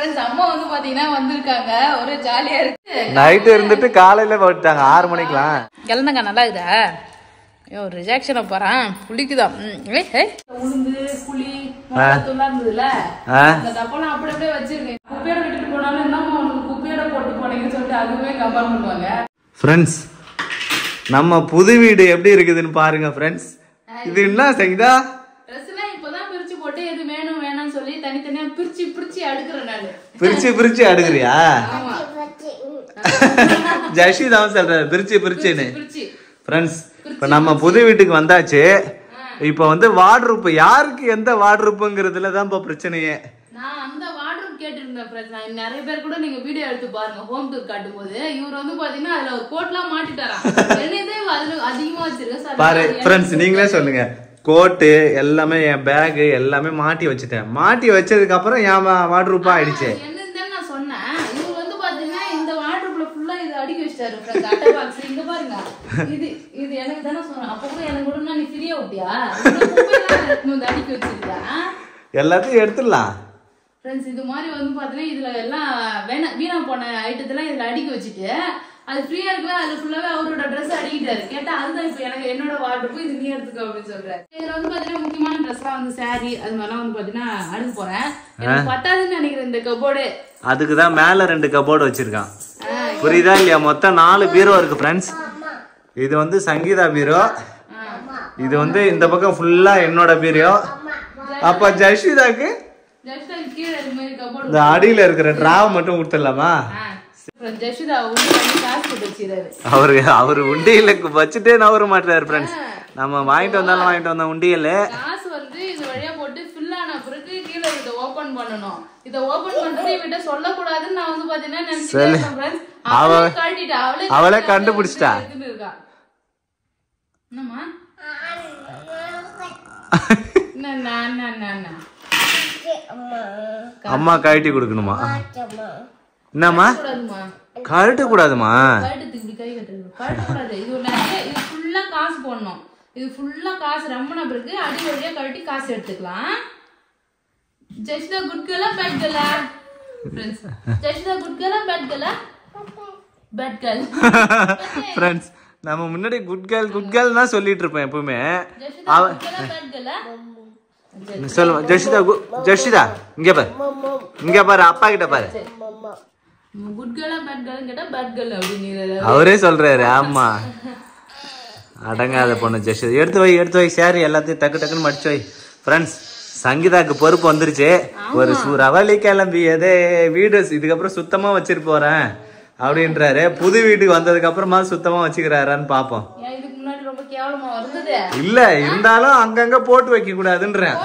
Friends அம்மா வந்து பாத்தீங்கன்னா வந்திருக்காங்க, ஒரே ஜாலியா இருக்கு. நைட் இருந்துட்டு காலையில போட்டாங்க 6 மணிக்கெல்லாம். கிளந்தங்க நல்லா இருக்குதா? ஐயோ ரிஜெக்ஷனை போறான் புளிக்குதான். உளுந்து புளி தூளா இருந்ததுல அந்த டப்பாலாம் அப்படி அப்படியே வச்சிருக்கேன். குப்பையோட விட்டுட்டு போனாலும் என்னமா உனக்கு குப்பையோட போட்டு போனீங்கன்னு சொல்லிட்டு அதுவே கம்பேர் பண்ணுவாங்க. ஃப்ரெண்ட்ஸ் நம்ம புது வீடு எப்படி இருக்குதுன்னு பாருங்க ஃப்ரெண்ட்ஸ். இது என்ன சங்கீதா? ட்ரெஸ்லாம் இப்பதான் பிரிச்சு போட்டு எது வேணும் வேணாம்னு சொல்லி தனித்தனியா பிரிச்சு பிரிச்சு அடுக்குறேன் நானு. பிரிச்சு அடுக்குறியா? ஜஷி தான் சொல்றாரு பிரிச்சு பிரிச்சுன்னு. ஃப்ரெண்ட்ஸ் இப்ப நம்ம புது வீட்டுக்கு வந்தாச்சு. இப்ப வந்து வார்ட்ரூப் யாருக்கு எந்த வார்ட்ரூப்ங்கிறதுல தான் இப்ப பிரச்சனையே. நான் அந்த வார்ட்ரூப் கேட்டிருந்தேன் ஃப்ரெண்ட்ஸ். நிறைய பேர் கூட நீங்க வீடியோ எடுத்து பாருங்க ஹோம் டூர் காட்டும் போது. இவர் வந்து பாத்தீங்கன்னா அதுல ஒரு கோட்லாம் மாட்டிட்டாராம். என்னதே அதுல அதிகமா வச்சிருக்கேன் பாரு ஃப்ரெண்ட்ஸ், நீங்களே சொல்லுங்க. கோட்டு எல்லாமே என் பேக் எல்லாமே மாட்டி வச்சுட்டேன். மாட்டி வச்சதுக்கு அப்புறம் என் வார்ட்ரூப்பா ஆயிடுச்சு. என்னன்னு நான் சொன்னேன். இவர் வந்து பாத்தீங்கன்னா இந்த வார்ட்ரூப்ல ஃபுல்லா இது அடுக்கி வச்சிட்டாரு ஃப்ரெண்ட்ஸ். அட்டை பாக்ஸ் இங்க பாருங்க. இது எனக்கு தானே சொன்னேன். அப்ப கூட எனக்கு கூட நீ ஃப்ரீயா விட்டியா? இந்த அடுக்கி வச்சிருக்கியா? எல்லாத்தையும் எடுத்துடலாம் ஃப்ரெண்ட்ஸ். இது மாதிரி வந்து பாத்தீங்கன்னா இதுல எல்லாம் வீணா போன ஐட்டத்தெல்லாம் இதுல அடுக்கி வச்சுட்டு அது ஃப்ரீயா இருக்குல்ல அதுல ஃபுல்லாவே அவரோட ட்ரெஸ் அடிக்கிட்டாரு. கேட்டா அதுதான் இப்ப எனக்கு என்னோட வார்ட்ரூப் இது நீ எடுத்துக்கோ அப்படின்னு சொல்றாரு. இதுல வந்து பாத்தீங்கன்னா முக்கியமான ட்ரெஸ் எல்லாம் வந்து சாரி அது மாதிரிலாம் வந்து பாத்தீங்கன்னா அடுக்க போறேன். எனக்கு பத்தாதுன்னு நினைக்கிறேன் இந்த கபோர்டு. அதுக்குதான் மேல 2 கபோர்டு வச்சிருக்கான். புரியுதா இல்லையா? மொத்தம் 4 பீரோ இருக்கு ஃப்ரெண்ட்ஸ். இது வந்து சங்கீதா பீரோ, இது வந்து இந்த பக்கம் ஃபுல்லா என்னோட பீரோ. அப்ப ஜஷிதாக்கு இந்த அடியில இருக்கிற டிராவ மட்டும் கொடுத்துடலாமா? அவரு உண்டியல வச்சுட்டே நவர மாட்டாரு ஃப்ரெண்ட்ஸ். நம்ம வாங்கிட்டு வந்த உண்டியல காசு வந்து இந்த வழியா போட்டு ஃபில் ஆன பிறகு கீழ இத ஓபன் பண்ணனும். இத ஓபன் பண்றது இவட்ட சொல்ல கூடாதுன்னு நான் வந்து பாத்தீங்கன்னா நினைச்சிட்டேன் ஃப்ரெண்ட்ஸ். அவளே கண்டுபிடிச்சிட்டா. என்னம்மா அம்மா கழட்டி கொடுக்கணுமா? என்னம்மா கழட்ட கூடாதுமா? இது ஃபுல்லா காசு போடணும். இது ஃபுல்லா காசு ரம்மன பிறகு அடி வழியா கழட்டி காசு எடுத்துக்கலாம். ஜஸ்ட் குட் கேர்லா பேட் கேர்லா ஃப்ரெண்ட்ஸ்? ஜஸ்ட் குட் கேர்லா பேட் கேர்லா? Bad girl friends. நம்ம முன்னாடி குட் கேர்ள் தான் சொல்லிட்டு இருப்பேன் எப்பவுமே. சொல்லுவா ஜஷிதா இங்க பாரு அப்பா கிட்ட பாரு. அவரே சொல்றாரு. ஆமா அடங்காத பொண்ணு ஜஷிதா. எடுத்து வை சாரி எல்லாத்தையும் டக்கு டக்குன்னு மடிச்சு வை. ஃப்ரெண்ட்ஸ் சங்கீதாக்கு பொறுப்பு வந்துருச்சு. ஒரு ரவலி கிளம்பியதே வீடு இதுக்கப்புறம் சுத்தமா வச்சிட்டு போறேன் அப்படின்றாரு. புது வீட்டுக்கு வந்ததுக்கு அப்புறமா சுத்தமா வச்சுக்கிறாரான்னு பாப்போம். இல்ல இருந்தாலும் அங்கங்க போட்டு வைக்க கூடாதுன்றேன்.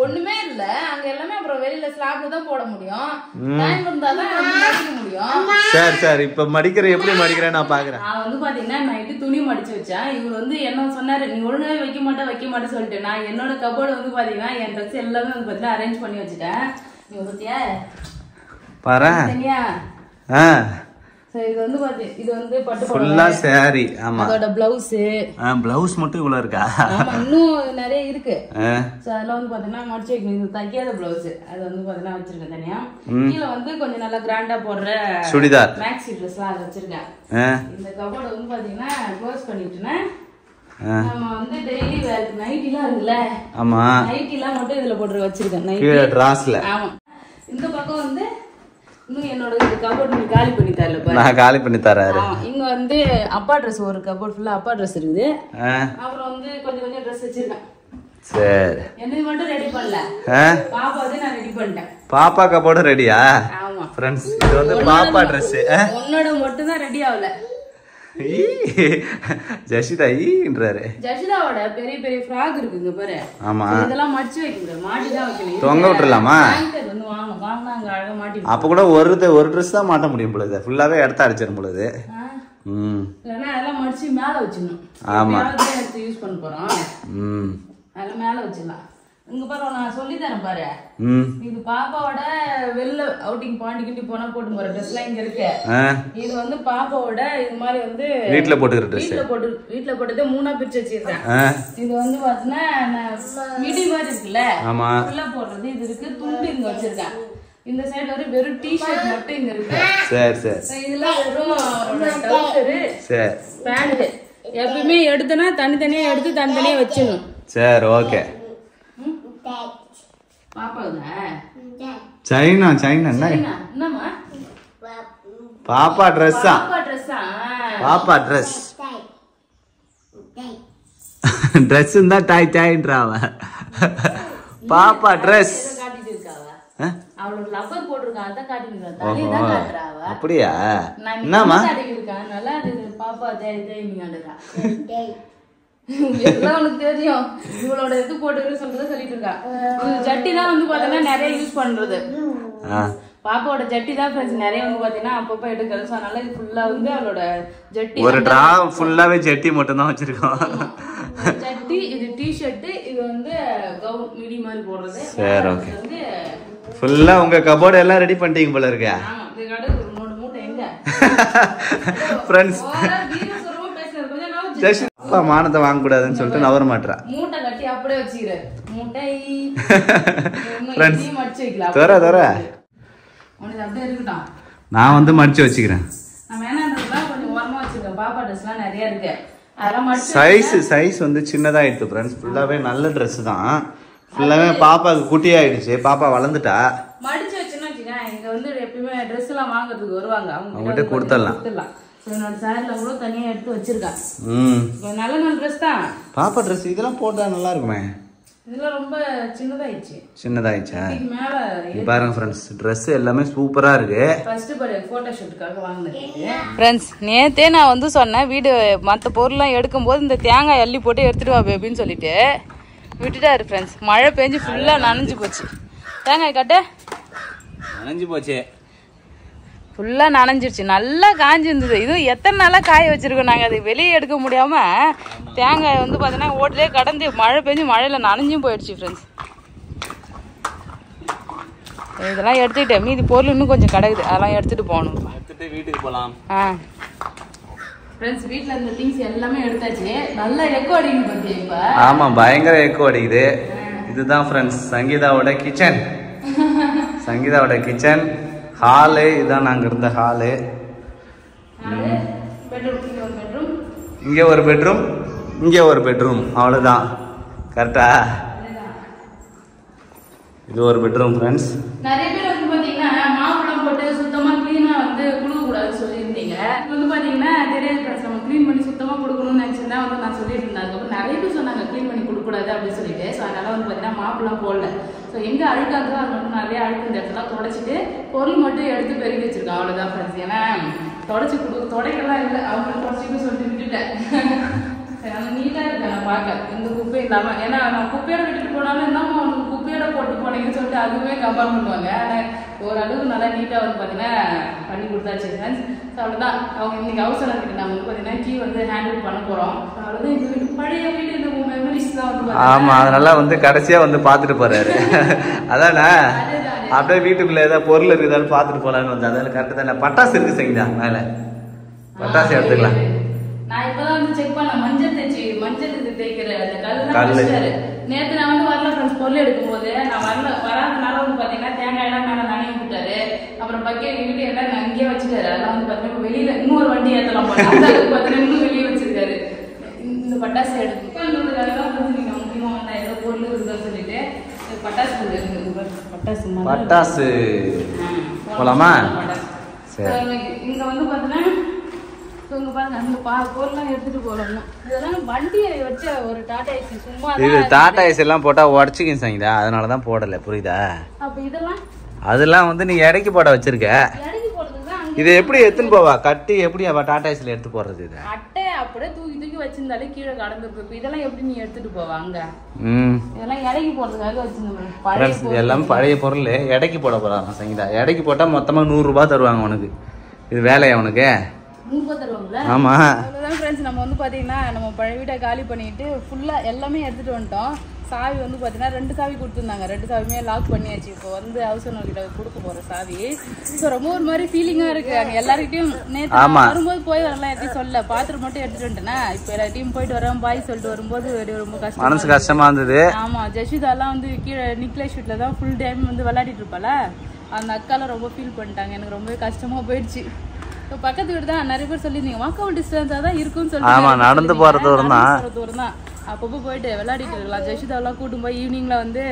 ஒண்ணுமே இல்ல அங்க எல்லாமே அப்புறம் வெளியில ஸ்லாப்ல தான் போட முடியும். டைம் இருந்தா தான் மடிக்க முடியும். சரி இப்ப மடிக்கிற எப்படி மடிக்கிறேன் நான் பாக்குறேன். நான் வந்து பாத்தீங்கன்னா நைட்டு துணி மடிச்சு வச்சேன். இவர் வந்து என்ன சொன்னாரு, நீ ஒழுங்காவே வைக்க மாட்டேன்னு சொல்லிட்டு நான் என்னோட கபோர்டு வந்து பாத்தீங்கன்னா என் ட்ரெஸ் எல்லாமே வந்து பாத்தீங்கன்னா அரேஞ்ச் பண்ணி வச்சுட்டேன். நீ பத்தியா பாரு. இது வந்து பாத்து இது வந்து பட்டு ஃபுல்லா சாரி. ஆமா அதோட ப்ளவுஸ் ப்ளவுஸ் மட்டும் இவ்வளவு இருக்கா? ஆமா இன்னும் நிறைய இருக்கு. சோ அதெல்லாம் வந்து பாத்தீங்கன்னா மடிச்சு வைக்கணும். இது தைக்காத ப்ளவுஸ் அது வந்து பாத்தீங்கன்னா வச்சிருக்கேன் தனியா. கீழ வந்து கொஞ்சம் நல்லா கிராண்டா போடுற சுடிதார் மேக்ஸி ட்ரெஸ்லாம் அது வச்சிருக்கேன். இந்த கபோர்டு வந்து பாத்தீங்கன்னா க்ளோஸ் பண்ணிட்டேன்னா நம்ம வந்து டெய்லி வேர் நைட்டிலாம் இருக்குல்ல. ஆமா நைட்டிலாம் மட்டும் இதுல போட்டு வச்சிருக்கேன். கீழ டிராஸ்ல. ஆமா இந்த பக்கம் வந்து இன்னும் என்னோட கபோர்ட் நீ காலி பண்ணி தரல பாரு. நான் காலி பண்ணி தரேன். இங்க வந்து அப்பா Dress ஒரு கபோர்ட் ஃபுல்லா அப்பா Dress இருக்குது. அப்புறம் வந்து கொஞ்சம் Dress வச்சிருக்கேன். சரி என்னது மட்டும் ரெடி பண்ணல. பாப்பா வந்து நான் ரெடி பண்ணிட்டேன். பாப்பா கபோர்ட் ரெடியா? ஆமா फ्रेंड्स இது வந்து பாப்பா Dress. உன்னோட மட்டும் தான் ரெடி ஆவல. ஜஷிதா ஈன்றாரு. ஜஷிதாவோட பெரிய பெரிய ஃப்ராக் இருக்குங்க பாரு. ஆமா இதெல்லாம் மடிச்சு வைக்குங்க. மாட்டி தான் வைக்கணும். தொங்க விட்டுறலாமா? வந்து வாங்க அங்க அழகா மாட்டி. அப்ப கூட ஒரு Dress தான் மாட்ட முடியும் பொழுது. ஃபுல்லாவே எடுத்து அடிச்சிரும் பொழுது. இல்லனா அதெல்லாம் மடிச்சு மேல வச்சிடணும். ஆமா எடுத்து யூஸ் பண்ண போறோம். அதெல்லாம் மேல வச்சிடலாம். இங்க பாரு நான் சொல்லி தரேன் பாரு. இது பாப்பாவோட வெளில அவுட்டிங் பாண்டிக்கிட்டி போனா போட்டு போற ட்ரெஸ்லாம் இங்க இருக்கு. இது வந்து பாப்பாவோட இது மாதிரி வந்து வீட்ல போட்டுக்கிற ட்ரெஸ். வீட்ல போட்டதே மூணா பிரிச்சு வச்சிருக்கேன். இது வந்து பாத்தீங்கன்னா மிடி மாதிரி இருக்குல்ல, ஃபுல்லா போடுறது இது இருக்கு. துண்டு இங்க வச்சிருக்கேன். இந்த சைடு வரை வெறும் டி-ஷர்ட் மட்டும் இங்க இருக்கு. சரி. இதுல வெறும் ட்ரவுசர், சரி, பேண்ட். எப்பவுமே எடுத்தனா தனித்தனியா எடுத்து தனித்தனியா வச்சிடணும். சரி, ஓகே. பாப்பாவுதா? சைனா என்னம்மா? பாப்பா ட்ரெஸ்ஸா? பாப்பா ட்ரெஸ். ட்ரெஸ் இருந்தா டாய் டாய்ன்றாவ. பாப்பா ட்ரெஸ். அவளுக்கு லப்பர் போட்டுருக்கான், அத காட்டிட்டு தலை தான் காட்றாவ. அப்படியே என்னம்மா காட்டிருக்கான். நல்லா இருக்கு பாப்பா. டேய் நீங்கடா. எல்லாம் உனக்கு தெரியும். இவளோட இது போட்டு சொல்றத சொல்லிட்டு இருக்கா. ஜட்டி தான் வந்து பாத்தீங்கன்னா நிறைய யூஸ் பண்றது. பாப்பாவோட ஜட்டி தான் ஃப்ரெண்ட்ஸ் நிறைய வந்து பாத்தீங்கன்னா அப்பப்ப எடுக்கிறது. அதனால இது ஃபுல்லா வந்து அவளோட ஜட்டி. ஒரு டிரா ஃபுல்லாவே ஜட்டி மட்டும் தான் வச்சிருக்கோம். ஜட்டி, இது டி-ஷர்ட், இது வந்து கவுன் மிடி மாதிரி போடுறது. சரி, ஓகே. வந்து ஃபுல்லா உங்க கபோர்ட் எல்லாம் ரெடி பண்ணிட்டீங்க போல இருக்கு. ஆமா, இந்த கடை ஒரு மூட்டை எங்க ஃப்ரெண்ட்ஸ் அப்பா மானத்தை வாங்க கூடாதுன்னு சொல்லிட்டு நவர மாட்டா. மூட்டை கட்டி அப்படியே வச்சுக்கிறேன். மூட்டை மடிச்சு வைக்கலாம். தர உனக்கு அப்படியே இருக்கட்டும். நான் வந்து மடிச்சு வச்சுக்கிறேன். நான் வேணான்றதுலாம் கொஞ்சம் ஓரமா வச்சிருக்கேன். பாப்பா ட்ரெஸ்லாம் நிறைய இருக்கு. அதெல்லாம் மடிச்சு சைஸ் வந்து சின்னதா ஆயிடுச்சு ஃப்ரெண்ட்ஸ். ஃபுல்லாவே நல்ல ட்ரெஸ் தான். ஃபுல்லாவே பாப்பாக்கு குட்டியாயிடுச்சு. பாப்பா வளர்ந்துட்டா. மடிச்சு வச்சுன்னா இங்க வந்து எப்பயுமே ட்ரெஸ் எல்லாம் வாங்குறதுக்கு வருவாங்க. அவங்ககிட்ட கொடுத்துடலாம். என்னோட சாரில கூட தனியா எடுத்து வச்சிருக்கேன். நல்ல ட்ரெஸ் தான். பாப்பா ட்ரெஸ் இதெல்லாம் போட்டா நல்லா இருக்குமே. இதெல்லாம் ரொம்ப சின்னதாயிடுச்சா? பாருங்க ஃப்ரெண்ட்ஸ், ட்ரெஸ் எல்லாமே சூப்பரா இருக்கு. ஃபர்ஸ்ட் போட்டோ ஷூட்டுக்காக வாங்குனேன். ஃப்ரெண்ட்ஸ், நேத்தே நான் வந்து சொன்னேன் வீடியோ மற்ற பொருள்லாம் எடுக்கும்போது இந்த தேங்காய் அள்ளி போட்டு எடுத்துட்டு வா பேபின்னு சொல்லிட்டு விட்டுட்டாரு ஃப்ரெண்ட்ஸ். மழை பெஞ்சு ஃபுல்லா நனைஞ்சு போச்சு. தேங்காய் கட்ட நனைஞ்சு போச்சு. ஃபுல்லா நனைஞ்சிருச்சு. நல்லா காஞ்சி இருந்தது. இதுவும் எத்தனை நாளா காய வச்சிருக்கோம் நாங்க. அது வெளியே எடுக்க முடியாம தேங்காய் வந்து பாத்தீங்கன்னா ஓட்டிலே கடந்து மழை பெஞ்சு மழையில நனைஞ்சும் போயிடுச்சு ஃப்ரெண்ட்ஸ். இதெல்லாம் எடுத்துக்கிட்டேன். மீதி பொருள் இன்னும் கொஞ்சம் கிடக்குது. அதெல்லாம் எடுத்துட்டு போகணும். வீட்டுக்கு போலாம். ஃப்ரெண்ட்ஸ், வீட்ல இருந்த திங்ஸ் எல்லாமே எடுத்தாச்சு. நல்ல எக்கோ அடிக்குது பாத்தியா இப்ப? ஆமா, பயங்கர எக்கோ அடிக்குது. இதுதான் ஃப்ரெண்ட்ஸ் சங்கீதாவோட கிச்சன். சங்கீதாவோட கிச்சன் ஹாலு. இதான் நாங்க இருந்த ஹாலு. இங்க ஒரு பெட்ரூம், இங்க ஒரு பெட்ரூம். அவ்வளவுதான். கரெக்டா? இது ஒரு பெட்ரூம் ஃப்ரெண்ட்ஸ். நிறைய பேர் வந்து பாத்தீங்கன்னா மாவுளம் போட்டு சுத்தமா கிளீனா வந்து குடுக்க கூடாதுன்னு சொல்லியிருந்தீங்க. வந்து பாத்தீங்கன்னா தெரியாது ஃப்ரெண்ட்ஸ், நம்ம கிளீன் பண்ணி சுத்தமா கொடுக்கணும்னு நினைச்சிருந்தா வந்து நான் சொல்லிட்டு இருந்தேன். அதுக்கப்புறம் நிறைய பேர் சொன்னாங்க கிளீன் பண்ணி கொடுக்க கூடாது அப்படின்னு சொல்லிட்டு. ஸோ அதனால வந்து பாத்தீங்கன்னா மாவுலாம் போடல. ஸோ எங்க அழுக்காதோ அது மட்டும் நிறைய அழுக்கு இந்த இடத்துல தொடச்சிட்டு பொருள் மட்டும் எடுத்து பெருகி வச்சிருக்கோம். அவ்வளவுதான் ஃப்ரெண்ட்ஸ். ஏன்னா தொடக்கலாம் இல்லை, அவங்க தொடச்சிட்டு சொல்லிட்டு விட்டுட்டேன். நீட்டா இருக்கேன் நான் பார்க்க, எந்த குப்பையும் இல்லாம. ஏன்னா நான் குப்பையோட விட்டுட்டு போனாலும் என்னமா உனக்கு குப்பையோட போட்டு போனீங்கன்னு சொல்லிட்டு அதுவே கம்பேர் பண்ணுவாங்க. ஆனால் ஓரளவுக்கு நல்லா நீட்டா வந்து பாத்தீங்கன்னா பண்ணி கொடுத்தாச்சு ஃப்ரெண்ட்ஸ். ஸோ அவ்வளோதான். அவங்க இன்னைக்கு அவசரம் கிட்ட நம்ம வந்து பாத்தீங்கன்னா கீ வந்து ஹேண்டில் பண்ண போறோம். அவ்வளோதான். இந்த பழைய வீடு இந்த மெமரிஸ் தான் வந்து. ஆமா, அதனால வந்து கடைசியா வந்து பாத்துட்டு போறாரு. அதானே அப்படியே வீட்டுக்குள்ள ஏதாவது பொருள் இருக்குதான்னு பாத்துட்டு போலான்னு வந்து. அதால கரெக்டா தானே. பட்டாசு இருக்கு சங்கீதா மேல. பட்டாசு எடுத்துக்கலாம். நான் இப்பதான் வந்து செக் பண்ண மஞ்சள் தேய்க்கிற அந்த கல்லு. நேத்து நான் வந்து வரல ஃப்ரெண்ட்ஸ். பொருள் எடுக்கும் போது நான் வராதனால வந்து பாத்தீங்கன்னா தேங்காய் எல்லாம் மேல நனைய விட்டாரு. அப்புறம் பக்கெட் வீட்டு எல்லாம் அங்கேயே வச்சுட்டாரு. அதெல்லாம் வந்து பாத்தீங்கன்னா வெளியில இன்னொரு வண்டி ஏத்தலாம் பாத்தீங்கன்னா இன்னும் வெளியே வச்சிருக்காரு. இந்த பட்டாசு எடுத்துக்காக நீங்க முக்கியமா வந்தா ஏதோ பொருள் இருக்குன்னு சொல்லிட்டு பட்டாசு போலாமா? இங்க வந்து பாத்தீங்கன்னா இங்க பாருங்க அந்த பொருள்லாம் எடுத்துட்டு போறோம். இதெல்லாம் வண்டியை வச்ச ஒரு டாடா ஏசி சும்மா. இது டாடா ஏசி எல்லாம் போட்டா உடச்சிக்கிங்க சங்கீதா. அதனாலதான் போடல. புரியுதா? அப்ப இதெல்லாம் அதெல்லாம் வந்து நீ எடைக்கு போட வச்சிருக்க. இது எப்படி எடுத்துன்னு போவா? கட்டி எப்படி அவ டாடா ஏசில எடுத்து போறது? இது அட்டை அப்படியே தூக்கி வச்சிருந்தாலே கீழே கடந்துருக்கு. இதெல்லாம் எப்படி நீ எடுத்துட்டு போவா? அங்க இதெல்லாம் எடைக்கு போறதுக்காக வச்சிருந்தேன். இதெல்லாம் பழைய பொருள் எடைக்கு போட போறாங்க சங்கீதா. எடைக்கு போட்டா மொத்தமா 100 ரூபாய் தருவாங்க உனக்கு. இது வேலையா உனக்கு? 100 ரூபாய் தருவாங்களா? ஆமா. அவ்வளவுதான் ஃப்ரெண்ட்ஸ். நம்ம வந்து பாத்தீங்கன்னா நம்ம பழைய வீட்டை காலி பண்ணிட்டு ஃபுல்லா எல்லாமே எடுத்துட்டு வந்துட்டோம். சாவி வந்து பாத்தீங்கன்னா 2 சாவி கொடுத்துருந்தாங்க. 2 சாவியுமே லாக் பண்ணியாச்சு. இப்போ வந்து ஹவுஸ் ஓனர் கிட்ட கொடுக்க போற சாவி. ஸோ ரொம்ப ஒரு மாதிரி ஃபீலிங்கா இருக்கு. அங்க எல்லார்கிட்டயும் நேற்று வரும்போது போய் வரலாம் எதையும் சொல்ல, பாத்திரம் மட்டும் எடுத்துட்டு வந்துட்டேன்னா இப்போ எல்லாத்தையும் போயிட்டு வரேன் பாய் சொல்லிட்டு வரும்போது ரொம்ப கஷ்டமா இருந்தது. ஆமா, ஜஷிதாலாம் வந்து கீழே நிக்லேஷ் வீட்ல தான் ஃபுல் டைம் வந்து விளையாடிட்டு இருப்பால, அந்த அக்காலாம் ரொம்ப ஃபீல் பண்ணிட்டாங்க. எனக்கு ரொம்பவே கஷ்டமா போயிடுச்சு. இப்போ பக்கத்து வீடு தான் நிறைய பேர் சொல்லியிருந்தீங்க வாக்கபிள் டிஸ்டன்ஸாக தான் இருக்கும்னு சொல்லி நடந்து போகிறது தூரம் தான். அப்பப்போ போயிட்டு விளையாடிட்டு இருக்கலாம். ஜஷிதாவெல்லாம் கூட்டும் போய் ஈவினிங்ல வந்து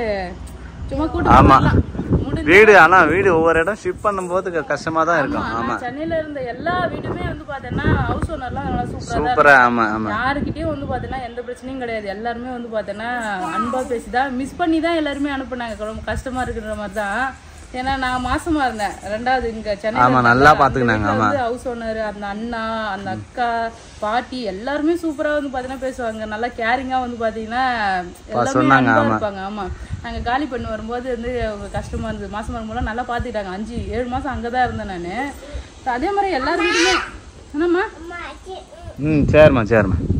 சும்மா கூட்டம் வீடு. ஆனா வீடு ஒவ்வொரு இடம் ஷிஃப்ட் பண்ணும்போது கஷ்டமா தான் இருக்கும். ஆமா, சென்னையில இருந்த எல்லா வீடுமே வந்து பாத்தீங்கன்னா ஹவுஸ் ஓனர்லாம் நல்லா சூப்பரா. ஆமா ஆமா, யாருக்கிட்டயும் வந்து பாத்தீங்கன்னா எந்த பிரச்சனையும் கிடையாது. எல்லாருமே வந்து பாத்தீங்கன்னா அன்பா பேசிதான் மிஸ் பண்ணி தான் எல்லாருமே அனுப்புனாங்க. ரொம்ப கஷ்டமா இருக்குன்ற மாதிரி தான். ஏன்னா நான் மாசமா இருந்தேன் 2வது இங்க சென்னை. நல்லா பாத்துக்கினாங்க. ஹவுஸ் ஓனர், அந்த அண்ணா, அந்த அக்கா, பாட்டி எல்லாருமே சூப்பரா வந்து பாத்தீங்கன்னா பேசுவாங்க. நல்லா கேரிங்கா வந்து பாத்தீங்கன்னா எல்லாமே இருப்பாங்க. ஆமா, நாங்க காலி பண்ணி வரும்போது வந்து கஷ்டமா இருந்தது. மாசம் வரும்போது நல்லா பாத்துக்கிட்டாங்க. 5-7 மாசம் அங்கதான் இருந்தேன் நானு. அதே மாதிரி எல்லாருமே என்னம்மா சரிம்மா.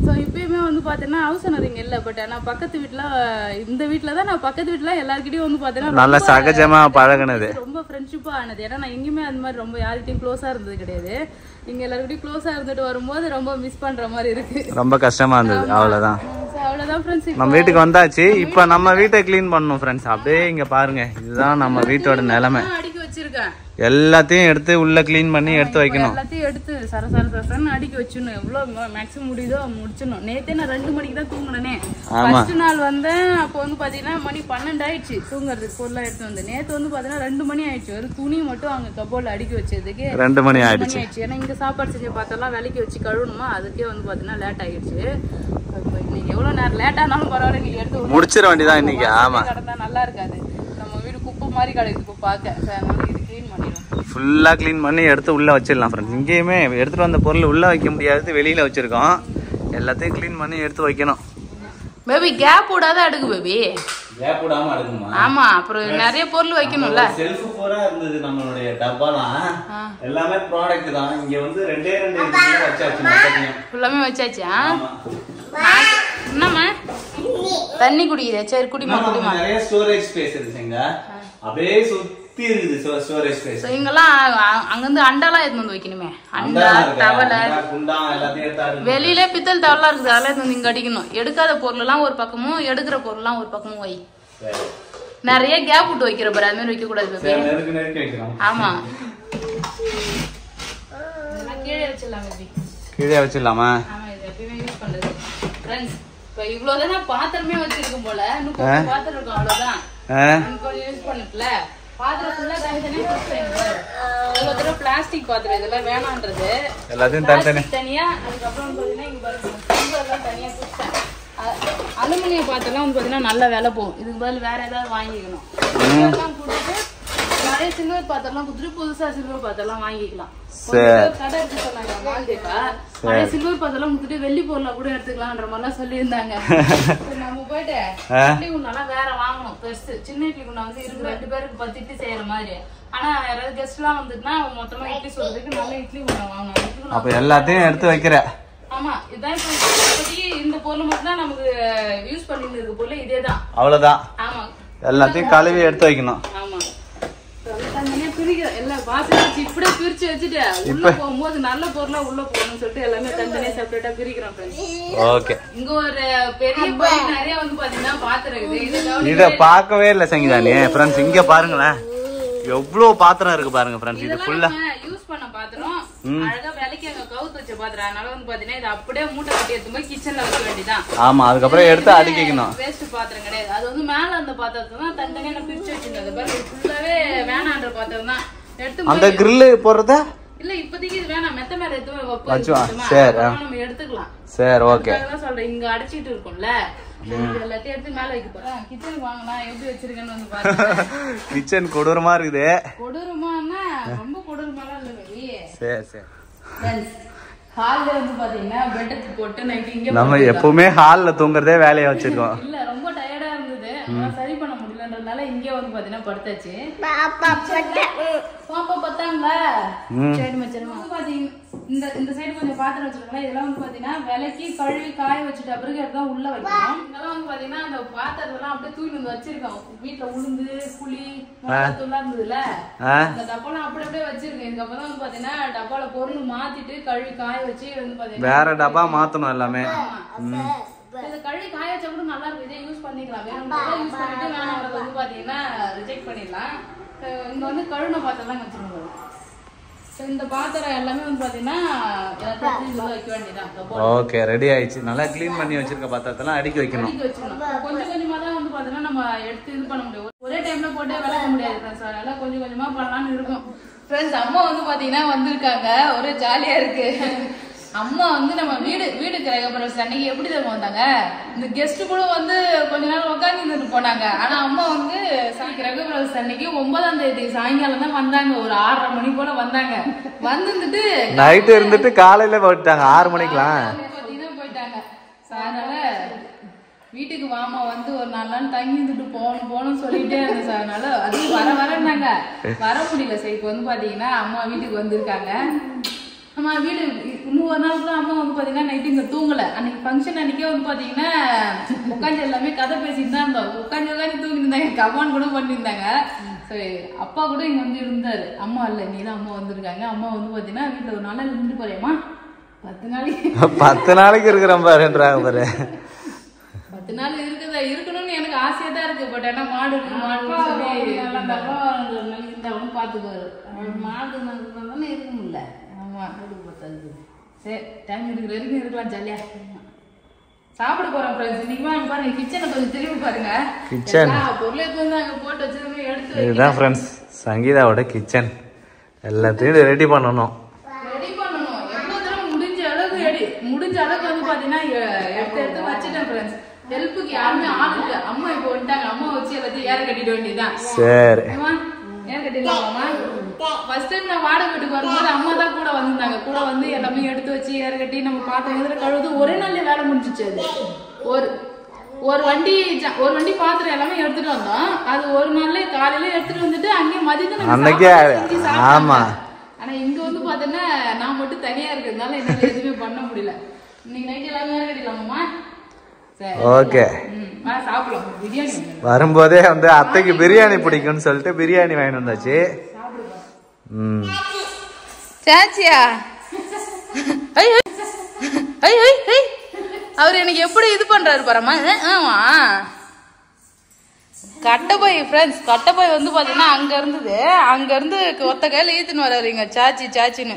ஸோ இப்பயுமே வந்து பார்த்தீங்கன்னா ஹவுஸ் ஓனர் இங்கே இல்லை. பட் ஆனால் பக்கத்து வீட்டில் இந்த வீட்டில் தான் நான் பக்கத்து வீட்டில் எல்லாருக்கிட்டையும் வந்து பார்த்தீங்கன்னா நல்லா சகஜமாக பழகினது, ரொம்ப ஃப்ரெண்ட்ஷிப்பாக ஆனது. ஏன்னா நான் எங்கேயுமே அந்த மாதிரி ரொம்ப யார்கிட்டையும் க்ளோஸாக இருந்தது கிடையாது. இங்கே எல்லாருக்கிட்டையும் க்ளோஸாக இருந்துட்டு வரும்போது ரொம்ப மிஸ் பண்ணுற மாதிரி இருக்கு. ரொம்ப கஷ்டமாக இருந்தது. அவ்வளோதான் ஃப்ரெண்ட்ஸ். நம்ம வீட்டுக்கு வந்தாச்சு. இப்போ நம்ம வீட்டை க்ளீன் பண்ணணும் ஃப்ரெண்ட்ஸ். அப்படியே இங்கே பாருங்க, இதுதான் நம்ம வீட்டோட நிலைமை. அடிக்க வச்சிருக்கேன், எல்லாத்தையும் எடுத்து உள்ள கிளீன் பண்ணி எடுத்து வைக்கணும். எல்லாத்தையும் எடுத்து சரசரன்னு அடிக்க வச்சிடணும். எவ்வளவு மேக்ஸிமம் முடியுதோ முடிச்சிடணும். நேத்தே நான் 2 மணிக்கு தான் தூங்கினேனே. ஃபர்ஸ்ட் நாள் வந்தேன், அப்போ வந்து பாத்தீங்கன்னா மணி 12 ஆயிடுச்சு தூங்குறதுக்கு. பொருளாக எடுத்து வந்து நேற்று வந்து பாத்தீங்கன்னா 2 மணி ஆயிடுச்சு. ஒரு துணி மட்டும் அங்க கபோர்ட்ல அடிக்க வச்சதுக்கு 2 மணி ஆயிடுச்சு. ஏன்னா இங்க சாப்பாடு செஞ்சு பார்த்தெல்லாம் விலைக்கு வச்சு கழுவணுமா, அதுக்கே வந்து பாத்தீங்கன்னா லேட் ஆயிடுச்சு. இன்னைக்கு எவ்வளவு நேரம் லேட் ஆனாலும் பரவாயில்ல, நீங்க எடுத்து முடிச்சிட வேண்டியதான் இன்னைக்கு. ஆமா, கடந்தா நல்லா இருக்காது. நம்ம வீடு குப்பை மாதிரி கிடைக்குது இப்போ பார்க்க. ஃபுல்லா கிளீன் பண்ணி எடுத்து உள்ள வச்சிடலாம் ஃப்ரெண்ட்ஸ். இங்கேயுமே எடுத்துட்டு வந்த பொருள் உள்ள வைக்க முடியாது, வெளியில வச்சிருக்கோம். எல்லாத்தையும் கிளீன் பண்ணி எடுத்து வைக்கணும். பேபி கேப் விடாத அடுக்கு பேபி. கேப் விடாம அடுக்குமா? ஆமா, அப்புறம் நிறைய பொருள் வைக்கணும்ல. செல்ஃப் பூரா இருந்தது நம்மளுடைய டப்பாலாம். எல்லாமே ப்ராடக்ட் தான். இங்க வந்து 2 வச்சாச்சு. ஃபுல்லாமே வச்சாச்சா? என்னம்மா தண்ணி குடிக்குதே? சரி குடிமா குடிமா. நிறைய ஸ்டோரேஜ் ஸ்பேஸ் இருக்குங்க. அப்படியே சுத்தி இருக்குது ஸ்டோரேஜ் ஸ்பேஸ். இங்கெல்லாம் அங்க இருந்து அண்டாலாம் எடுத்து வந்து வைக்கணுமே. அண்டா, டவல, குண்டா எல்லாத்தையும் எடுத்து வெளியில பித்தல் டவலா இருக்குது. அதெல்லாம் எடுத்து வந்து இங்க அடிக்கணும். எடுக்காத பொருள் எல்லாம் ஒரு பக்கமும், எடுக்கிற பொருள் எல்லாம் ஒரு பக்கமும் வை. நிறைய கேப் விட்டு வைக்கிற பாரு, அது மாதிரி வைக்க கூடாது. ஆமா, கீழே வச்சிடலாம். கீழே வச்சிடலாமா? ஆமா, இது எப்பயுமே யூஸ் பண்றது ஃப்ரெண்ட்ஸ். இப்ப இவ்வளவுதான் பாத்திரமே வச்சிருக்கும் போல. இன்னும் கொஞ்சம் பாத்திரம் இருக்கும், அவ்வளவுதான். கொஞ்சம் யூஸ் பண்ணல. பாத்திரம் ஃபுல்லா தனித்தனியா இவ்வளவு பிளாஸ்டிக் பாத்திரம் இதெல்லாம் வேணான்றது எல்லாத்தையும் தனியா. அதுக்கப்புறம் பாத்தீங்கன்னா இங்க பாருங்க தனியா குடிச்சேன். அலுமினிய பாத்திரம் வந்து பாத்தீங்கன்னா நல்ல விலை போகும். இதுக்கு பதில் வேற ஏதாவது வாங்கிக்கணும். கொடுத்துட்டு நிறைய சில்வர் பாத்திரம்லாம் கொடுத்துட்டு புதுசா சில்வர் பாத்திரம்லாம் வாங்கிக்கலாம். கடை இருக்கு சொன்னாங்க மால்தேப்பா. பழைய சில்வர் பாத்திரம் கொடுத்துட்டு வெள்ளி பொருளா கூட எடுத்துக்கலாம்ன்ற மாதிரிலாம் சொல்லியிருந்தாங்க. நம்ம போயிட்டு இட்லி குண்டாலாம் வேற வாங்கணும். பெருசு சின்ன இட்லி குண்டா வந்து இருக்கு 2 பேருக்கு 10 இட்லி செய்யற மாதிரி. ஆனா யாராவது கெஸ்ட் எல்லாம் வந்துட்டுனா மொத்தமா இட்லி சொல்றதுக்கு நல்ல இட்லி குண்டா வாங்கணும். அப்ப எல்லாத்தையும் எடுத்து வைக்கிற. ஆமா, இதுதான் இப்போதைக்கு இந்த பொருள் மட்டும் தான் நமக்கு யூஸ் பண்ணிட்டு இருக்க பொருள் இதேதான். அவ்வளவுதான். ஆமா, எல்லாத்தையும் கழுவி எடுத்து வைக்கணும். ஆமா, இப்படியே பிரிச்சு வச்சுட்டு உள்ள போகும்போது நல்ல பொருளா உள்ள போகணும்னு சொல்லிட்டு எல்லாமே தனித்தனியா செப்பரேட்டா பிரிக்கிறோம். இங்க ஒரு பெரிய நிறைய வந்து பாத்தீங்கன்னா பாத்திரம் இத பாக்கவே இல்ல சங்கீதானி. ஃப்ரெண்ட்ஸ் இங்க பாருங்களேன், எவ்வளவு பாத்திரம் இருக்கு பாருங்க ஃப்ரெண்ட்ஸ். இது ஃபுல்லா யூஸ் பண்ண பாத்திரம், அழகா விலைக்கு அங்க கவுத்து வச்ச பாத்திரம். அதனால வந்து பாத்தீங்கன்னா இது அப்படியே மூட்டை கட்டி எடுத்து போய் கிச்சன்ல வைக்க வேண்டியதான். ஆமா, அதுக்கப்புறம் எடுத்து அடிக்கணும். வேஸ்ட் பாத்திரம் கிடையாது. அது வந்து மேல அந்த பாத்திரத்தை தான் தனித்தனியா பிரிச்சு வச்சிருந்தது பாருங்க. ஃபுல்லாவே வேணான்ற பாத்திரம் தான் எடுத்து. அந்த கிரில் போடுறதா இல்ல இப்போதைக்கு இது வேணாம், மெத்த மேல எடுத்து வைப்போம். சரி, நம்ம எடுத்துக்கலாம். சரி, ஓகே. அதான் சொல்றேன், இங்க அடிச்சிட்டு இருக்கும்ல, எல்லாத்தையும் எடுத்து மேல வைக்க போறேன். கிச்சன் வாங்கலாம் எப்படி வச்சிருக்கேன்னு வந்து பாருங்க. கிச்சன் கொடூரமா இருக்குது. கொடூரமானா ரொம்ப கொடூரமாலாம் இல்ல வெளியே. சரி சரி. ஹால்ல வந்து பாத்தீங்கன்னா பெட் போட்டு நைட் இங்க நம்ம எப்பவுமே ஹால்ல தூங்குறதே வேலையா வச்சிருக்கோம். இல்ல ரொம்ப டயர்டா இருந்தது, சரி பண்ண முடியலன்றதால இங்கே வந்து பாத்தீங்கன்னா படுத்தாச்சு. பாப்பா பத்தாங்களா? சரி மச்சரமா பாத்தீங்க இந்த சைடு கொஞ்சம் பாத்திரம் வச்சிருக்கோம். இதெல்லாம் வந்து பாத்தீங்கன்னா விலைக்கு கழுவி காய வச்சுட்ட பிறகு எல்லாம் உள்ள வைக்கணும். இதெல்லாம் வந்து பாத்தீங்கன்னா அந்த பாத்திரத்தெல்லாம் அப்படியே தூக்கி வந்து வச்சிருக்கோம். வீட்டுல உளுந்து புளி தூளா இருந்ததுல அந்த டப்பாலாம் அப்படியே வச்சிருக்கேன். இதுக்கப்புறம் வந்து பாத்தீங்கன்னா டப்பால பொருள் மாத்திட்டு கழுவி காய வச்சு வந்து பாத்தீங்கன்னா வேற டப்பா மாத்தணும் எல்லாமே. இது கழுவி காய வச்சா கூட நல்லா இருக்கும். இதே யூஸ் பண்ணிக்கலாம். வேணும்னா யூஸ் பண்ணிட்டு வேணாம்ன்றது வந்து பாத்தீங்கன்னா ரிஜெக்ட் பண்ணிடலாம். இங்க வந்து கழுவின பாத்திரம்லாம் வச்சிருக்கோம். இந்த பாத்திரம் எல்லாமே வந்து பாத்தீங்கன்னா வைக்க வேண்டியதான். ஓகே, ரெடி ஆயிடுச்சு. நல்லா கிளீன் பண்ணி வச்சிருக்க பாத்திரத்தெல்லாம் அடுக்கி வைக்கணும். கொஞ்சம் கொஞ்சமா தான் வந்து பாத்தீங்கன்னா நம்ம எடுத்து இது பண்ண முடியும். ஒரே டைம்ல போட்டு விளக்க முடியாது ஃப்ரெண்ட்ஸ். அதனால கொஞ்சம் கொஞ்சமா பண்ணலாம்னு இருக்கும். ஃப்ரெண்ட்ஸ் அம்மா வந்து பாத்தீங்கன்னா வந்திருக்காங்க. ஒரே ஜாலியா இருக்கு. அம்மா வந்து நம்ம வீடு கிரகப்பிரவேசம் அன்னைக்கு எப்படி தெரியுமா வந்தாங்க? இந்த கெஸ்ட் கூட வந்து கொஞ்ச நேரம் உட்காந்து போனாங்க. ஆனா அம்மா வந்து கிரகப்பிரவேசம் அன்னைக்கு 9ஆம் தேதி சாயங்காலம் தான் வந்தாங்க. ஒரு 6:30 மணி போல வந்தாங்க. வந்துட்டு நைட்டு இருந்துட்டு காலையில போயிட்டாங்க 6 மணிக்கெல்லாம் பாத்தீங்கன்னா போயிட்டாங்க. அதனால வீட்டுக்கு வாமா வந்து ஒரு 4 நாள் தங்கி இருந்துட்டு போகணும்னு சொல்லிட்டே இருந்தேன் சார். அதனால அது வரனாங்க வர முடியல சார். இப்போ வந்து பாத்தீங்கன்னா அம்மா வீட்டுக்கு வந்திருக்காங்க. அம்மா வீடு இன்னும் ஒரு நாள் கூட அம்மா வந்து பாத்தீங்கன்னா நைட்டு இங்க தூங்கல. அன்னைக்கு ஃபங்க்ஷன் அன்னைக்கே வந்து பாத்தீங்கன்னா உட்காந்து எல்லாமே கதை பேசிட்டு தான் இருந்தோம். உட்காந்து தூங்கி இருந்தாங்க. கமான் கூட பண்ணியிருந்தாங்க. சரி, அப்பா கூட இங்க வந்து இருந்தாரு. அம்மா இல்ல, நீதான் அம்மா வந்திருக்காங்க. அம்மா வந்து பாத்தீங்கன்னா வீட்டுல ஒரு 4 நாள் இருந்துட்டு போறேம்மா. 10 நாளைக்கு இருக்கிறோம் பாருன்றாங்க பாரு. 10 நாள் இருக்கணும்னு எனக்கு ஆசையா தான் இருக்கு. பட் ஆனா மாடு இருக்கு, மாடு இருந்தாலும் பாத்துக்குவாரு. மாடு தானே இருக்க முடியல. ஆமா, சரி, டைம் இருக்கிற வரைக்கும் இருக்கலாம் ஜாலியா. சாப்பிட போறோம் ஃப்ரெண்ட்ஸ். இன்னைக்கு பாருங்க கிச்சனை கொஞ்சம் திரும்பி பாருங்க. கிச்சன் பொருளை வந்து அங்க போட்டு வச்சிருந்தோம் எடுத்து. இதுதான் ஃப்ரெண்ட்ஸ் சங்கீதாவோட கிச்சன். எல்லாத்தையும் ரெடி பண்ணணும். எவ்வளவு தூரம் முடிஞ்ச அளவுக்கு வந்து பாத்தீங்கன்னா எடுத்து வச்சுட்டேன் ஃப்ரெண்ட்ஸ். ஹெல்ப்புக்கு யாருமே ஆள் இல்ல. அம்மா இப்போ வந்துட்டாங்க. அம்மா வச்சு எல்லாத்தையும் ஏற கட்டிட வேண்டியதுதான். சரி, ஏற கட்டிடலாமா? ஃபர்ஸ்ட் டைம் நான் வாடகை வீட்டுக்கு வரும்போது அம்மா தான் கூட வந்திருந்தாங்க. கூட வந்து எல்லாமே எடுத்து வச்சு ஏற கட்டி நம்ம பாத்திரம் கழுவுது ஒரே நாள்ல வேலை முடிஞ்சிச்சு. அது ஒரு வண்டி பாத்திரம் எல்லாமே எடுத்துட்டு வந்தோம். அது ஒரு நாள்ல காலையில எடுத்துட்டு வந்துட்டு அங்கே மதியத்துக்கு. ஆமா, ஆனா இங்க வந்து பாத்தீங்கன்னா நான் மட்டும் தனியா இருக்கிறதுனால என்னால எதுவுமே பண்ண முடியல. இன்னைக்கு நைட் எல்லாமே ஏற கட்டிடலாமா? ஓகே, சாப்பிடலாம். பிரியாணி வரும்போதே வந்து அத்தைக்கு பிரியாணி பிடிக்கும்னு சொல்லிட்டு பிரியாணி வாங்கிட்டு வந்தாச்சு. சாச்சியா அவர் எனக்கு எப்படி இது பண்றாரு பாருமா. ஆமா, கட்டப்பை ஃப்ரெண்ட்ஸ், கட்டப்பை வந்து பாத்தீங்கன்னா அங்க இருந்து ஒத்த கையில ஈத்துன்னு வர்றீங்க சாச்சின்னு.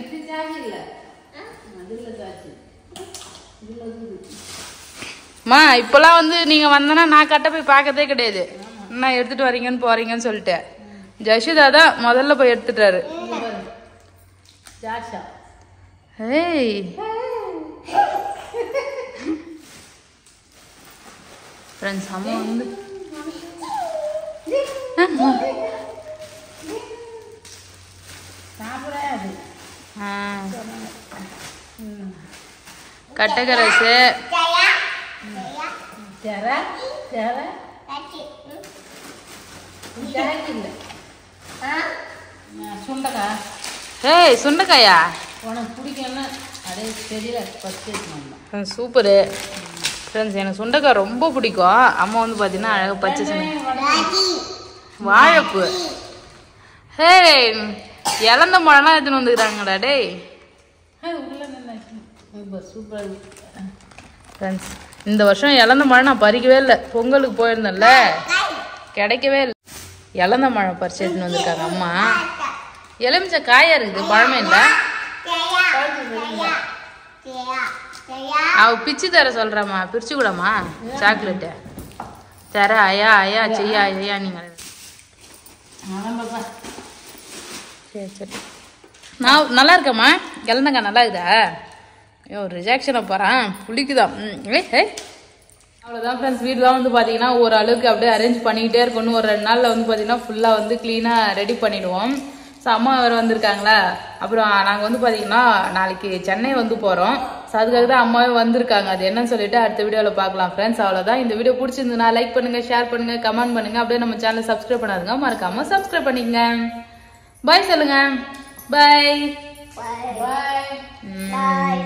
மா இப்பெல்லாம் வந்து நீங்க வந்தனா நான் கட்டப்பை பாக்கதே கிடையாது. என்ன எடுத்துட்டு வரீங்கன்னு போறீங்கன்னு சொல்லிட்டு ஜஷிதா தான் முதல்ல போய் எடுத்துட்டாரு. ஏய் ஃப்ரெண்ட்ஸ் அம்மா வந்து கட்டகரசு சுண்டைக்காயா உனக்கு பிடிக்கும்னா அதே தெரியல. சூப்பரு ஃப்ரெண்ட்ஸ், எனக்கு சுண்டைக்காய் ரொம்ப பிடிக்கும். அம்மா வந்து பார்த்தீங்கன்னா அழகாக பச்சை வாழைப்பு. ஹே, இழந்த மழைலாம் எடுத்துன்னு வந்துக்கிறாங்கடா டேய். சூப்பர் ஃப்ரெண்ட்ஸ், இந்த வருஷம் இழந்த மழை நான் பறிக்கவே இல்லை. பொங்கலுக்கு போயிருந்தேன்ல, கிடைக்கவே இல்லை. இழந்த மழை பறிச்சு எடுத்துன்னு வந்திருக்காங்க அம்மா. எலுமிச்சை காயா இருக்குது, பழமே இல்லை. அவ பிச்சு தர சொல்றமா, பிரிச்சு கூடமா சாக்லேட்டு தர. ஐயா செய்யா ஐயா நீங்க. சரி சரி, நான் நல்லா இருக்கேம்மா. இழந்தங்க நல்லா இருக்குதா? ஐயோ ரிஜெக்ஷனை போகிறேன், புளிக்குதான். அவ்வளோதான் ஃப்ரெண்ட்ஸ், வீடெலாம் வந்து பார்த்தீங்கன்னா ஓரளவுக்கு அப்படியே அரேஞ்ச் பண்ணிக்கிட்டே இருக்கணும். ஒரு 2 நாளில் வந்து பார்த்தீங்கன்னா ஃபுல்லாக வந்து க்ளீனாக ரெடி பண்ணிவிடுவோம். ஸோ அம்மா வேறு வந்திருக்காங்களா. அப்புறம் நாங்கள் வந்து பார்த்தீங்கன்னா நாளைக்கு சென்னை வந்து போகிறோம். ஸோ அதுக்காக தான் அம்மாவே வந்திருக்காங்க. அது என்னன்னு சொல்லிட்டு அடுத்த வீடியோவில் பார்க்கலாம் ஃப்ரெண்ட்ஸ். அவ்வளோதான். இந்த வீடியோ பிடிச்சிருந்துன்னா லைக் பண்ணுங்கள், ஷேர் பண்ணுங்கள், கமெண்ட் பண்ணுங்கள். அப்படியே நம்ம சேனலை சப்ஸ்கிரைப் பண்ணாதுங்க, மறக்காமல் சப்ஸ்கிரைப் பண்ணிக்கங்க. பாய் சொல்லுங்கள். பாய் பாய். பாய்.